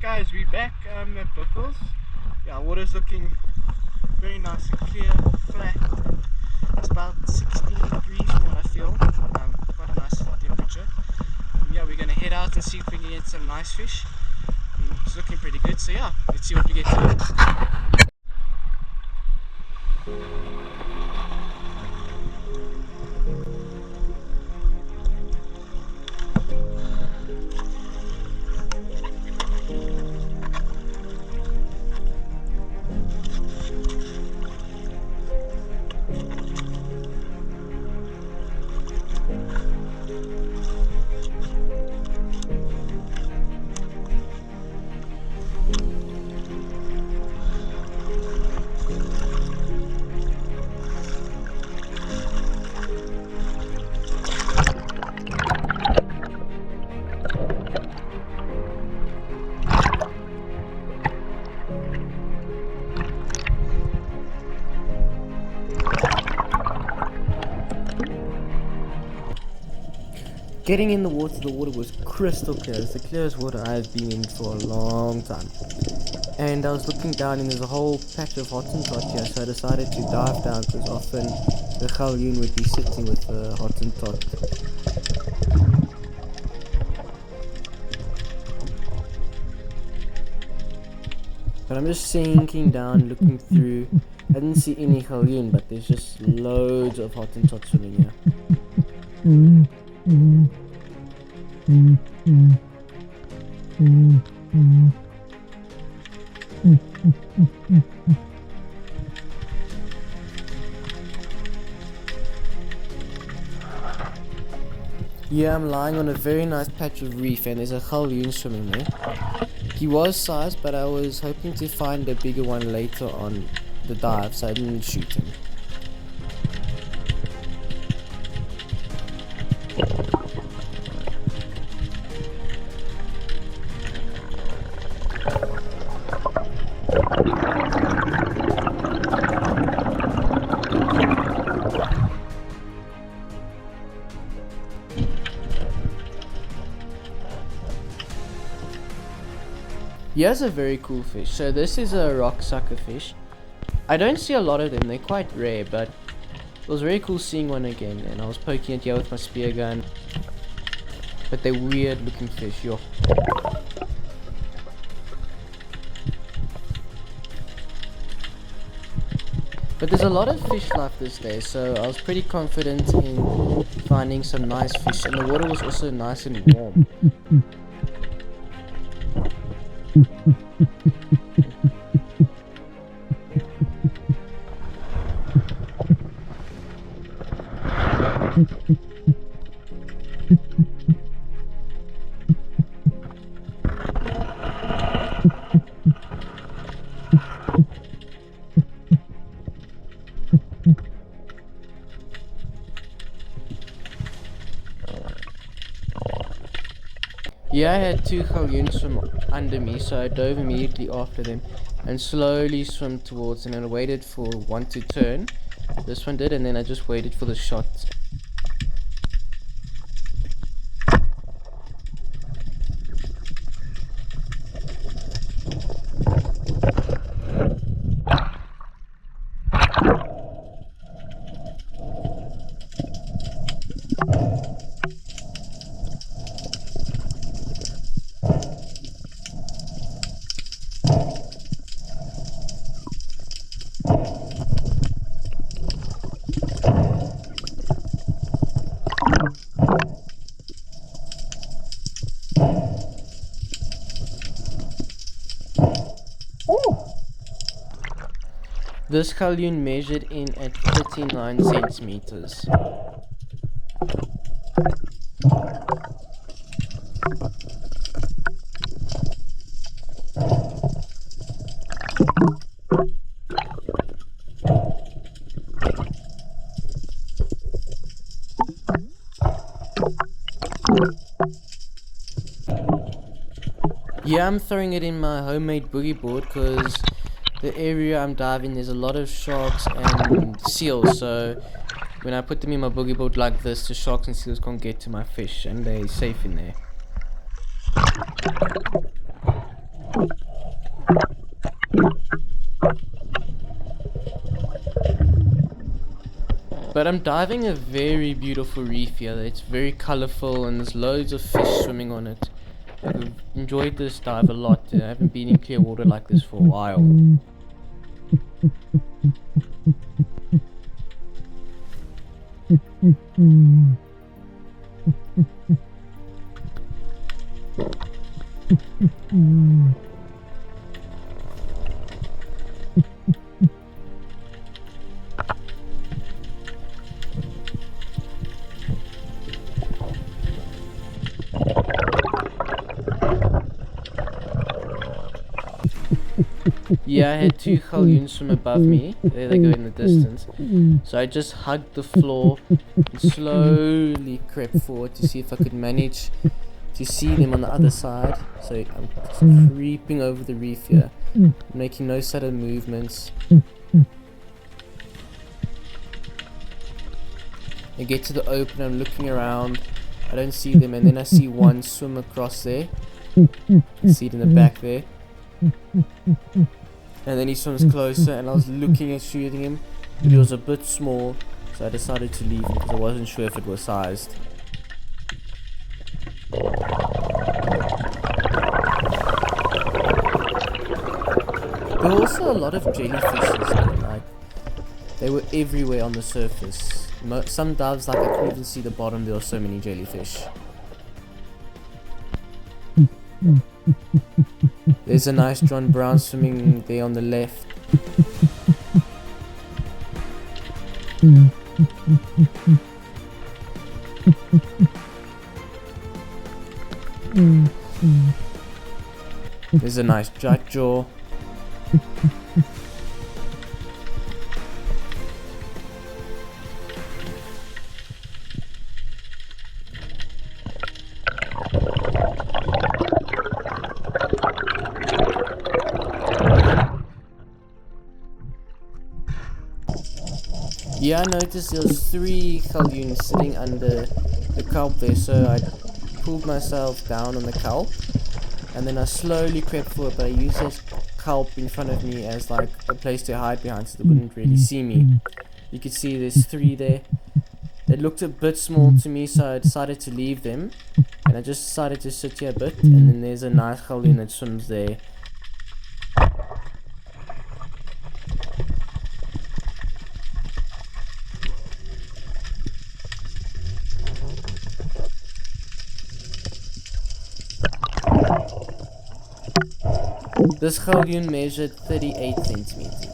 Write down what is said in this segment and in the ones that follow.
Guys, we're back at Buffles. Yeah, water's looking very nice and clear, flat. It's about 16 degrees from what I feel. Quite a nice temperature. Yeah, we're going to head out and see if we can get some nice fish. It's looking pretty good, so yeah, let's see what we get to. Getting in the water was crystal clear. It's the clearest water I've been in for a long time. And I was looking down and there's a whole patch of hottentot here, so I decided to dive down because often the galjoen would be sitting with the hottentot. But I'm just sinking down, looking through. I didn't see any galjoen, but there's just loads of hottentot swimming here. Yeah, I'm lying on a very nice patch of reef and there's a galjoen swimming there. He was sized, but I was hoping to find a bigger one later on the dive, so I didn't shoot him. Here's a very cool fish. So this is a rock sucker fish. I don't see a lot of them, they're quite rare, but it was very cool seeing one again, and I was poking it here with my spear gun. But they're weird looking fish, yo. But there's a lot of fish life this day, so I was pretty confident in finding some nice fish, and the water was also nice and warm. Yeah, I had two galjoen swim under me, so I dove immediately after them and slowly swam towards them, and I waited for one to turn. This one did, and then I just waited for the shot. This galjoen measured in at 39 centimeters. Yeah, I'm throwing it in my homemade boogie board because the area I'm diving, there's a lot of sharks and seals, so when I put them in my boogie board like this, the sharks and seals can't get to my fish and they're safe in there. But I'm diving a very beautiful reef here. It's very colorful and there's loads of fish swimming on it. I've enjoyed this dive a lot. I haven't been in clear water like this for a while. Yeah, I had two galjoens swim above me. There they go in the distance. So I just hugged the floor and slowly crept forward to see if I could manage to see them on the other side. So I'm creeping over the reef here, making no sudden movements. I get to the open, I'm looking around, I don't see them, and then I see one swim across there. You can see it in the back there. And then he swims closer, and I was looking at shooting him, but he was a bit small, so I decided to leave him because I wasn't sure if it was sized. There were also a lot of jellyfishes there, like they were everywhere on the surface. Some dives, like I couldn't even see the bottom, there were so many jellyfish. There's a nice John Brown swimming there on the left. There's a nice jutjaw. Yeah, I noticed there was 3 galjoens sitting under the kelp there, so I pulled myself down on the kelp, and then I slowly crept forward, but I used this kelp in front of me as like a place to hide behind so they wouldn't really see me. You can see there's 3 there. They looked a bit small to me, so I decided to leave them, and I just decided to sit here a bit, and then there's a nice galjoen that swims there. This galjoen measured 38 centimeters.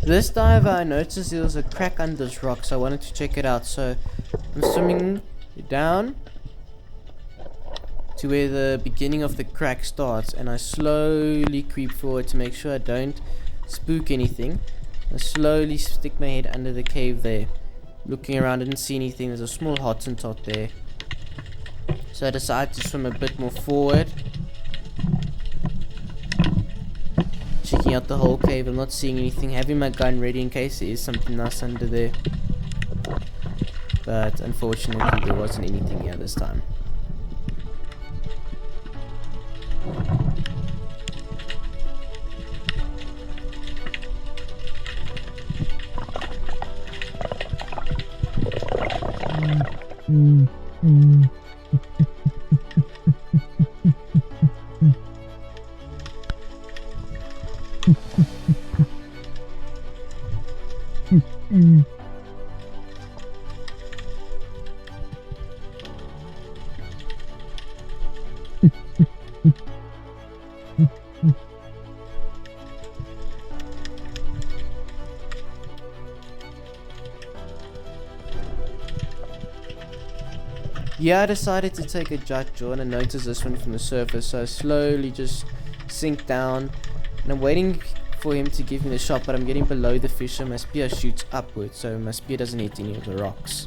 This dive, I noticed there was a crack under this rock, so I wanted to check it out. So I'm swimming down to where the beginning of the crack starts, and I slowly creep forward to make sure I don't spook anything. I slowly stick my head under the cave there, looking around. I didn't see anything. There's a small Hottentot there, so I decided to swim a bit more forward, checking out the whole cave. I'm not seeing anything, having my gun ready in case there is something nice under there, but unfortunately there wasn't anything here this time. Yeah, I decided to take a jutjaw and I noticed this one from the surface, so I slowly just sink down and I'm waiting for him to give me the shot, but I'm getting below the fish so my spear shoots upwards, so my spear doesn't hit any of the rocks.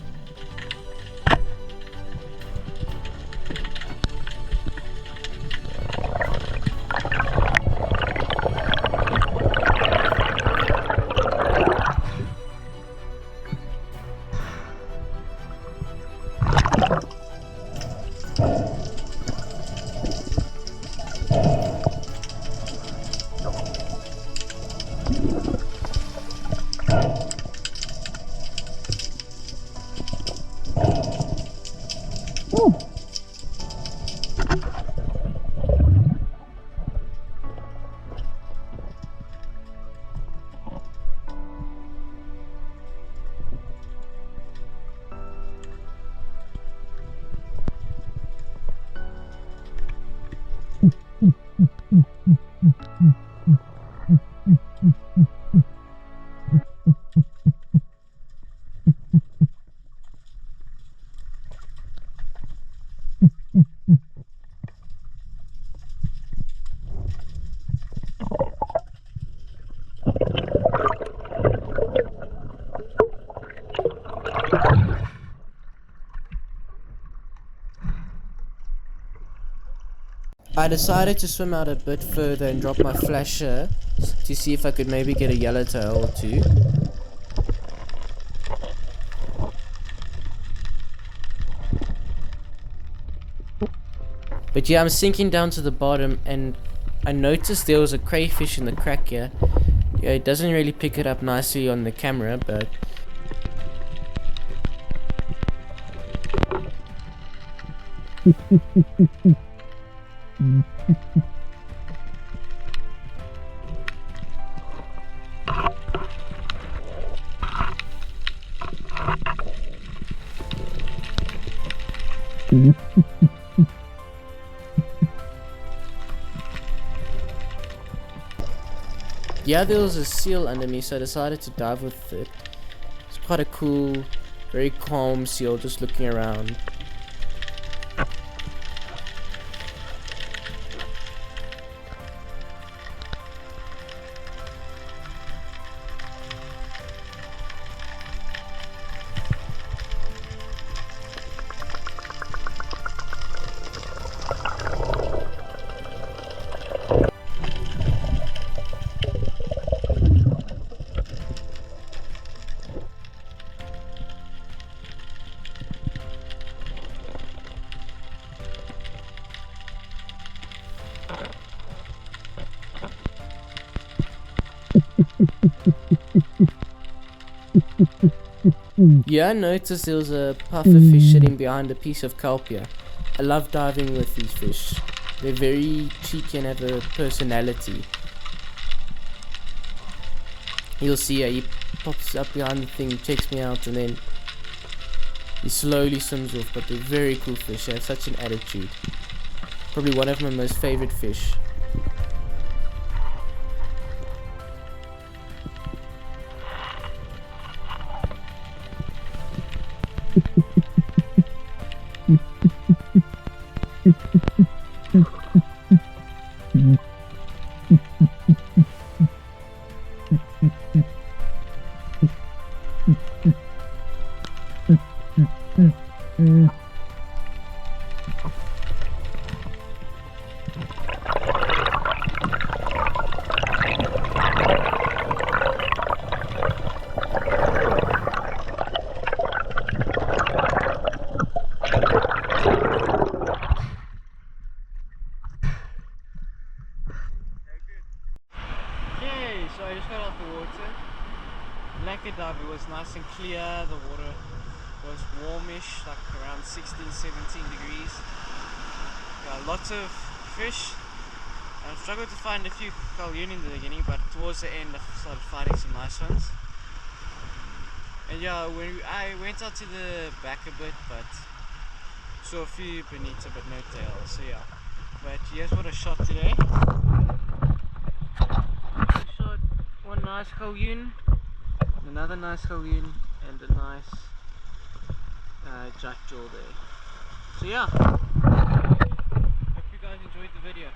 I decided to swim out a bit further and drop my flasher to see if I could maybe get a yellowtail or two. But yeah, I'm sinking down to the bottom and I noticed there was a crayfish in the crack here. Yeah, it doesn't really pick it up nicely on the camera, but yeah, there was a seal under me, so I decided to dive with it. It's quite a cool, very calm seal just looking around. Yeah, I noticed there was a puffer fish sitting behind a piece of kelp here. I love diving with these fish. They're very cheeky and have a personality. You'll see he pops up behind the thing, checks me out, and then he slowly swims off. But they're very cool fish. They have such an attitude. Probably one of my most favorite fish. So I just got out the water. Like a dive, it was nice and clear. The water was warmish, like around 16, 17 degrees. Lots of fish. I struggled to find a few galjoen in the beginning, but towards the end I started finding some nice ones. And yeah, when I went out to the back a bit, but saw a few bonita but no tail, so yeah. But here's what I shot today. I shot one nice galjoen, another nice galjoen, and a nice jutjaw there. So yeah, hope you guys enjoyed the video.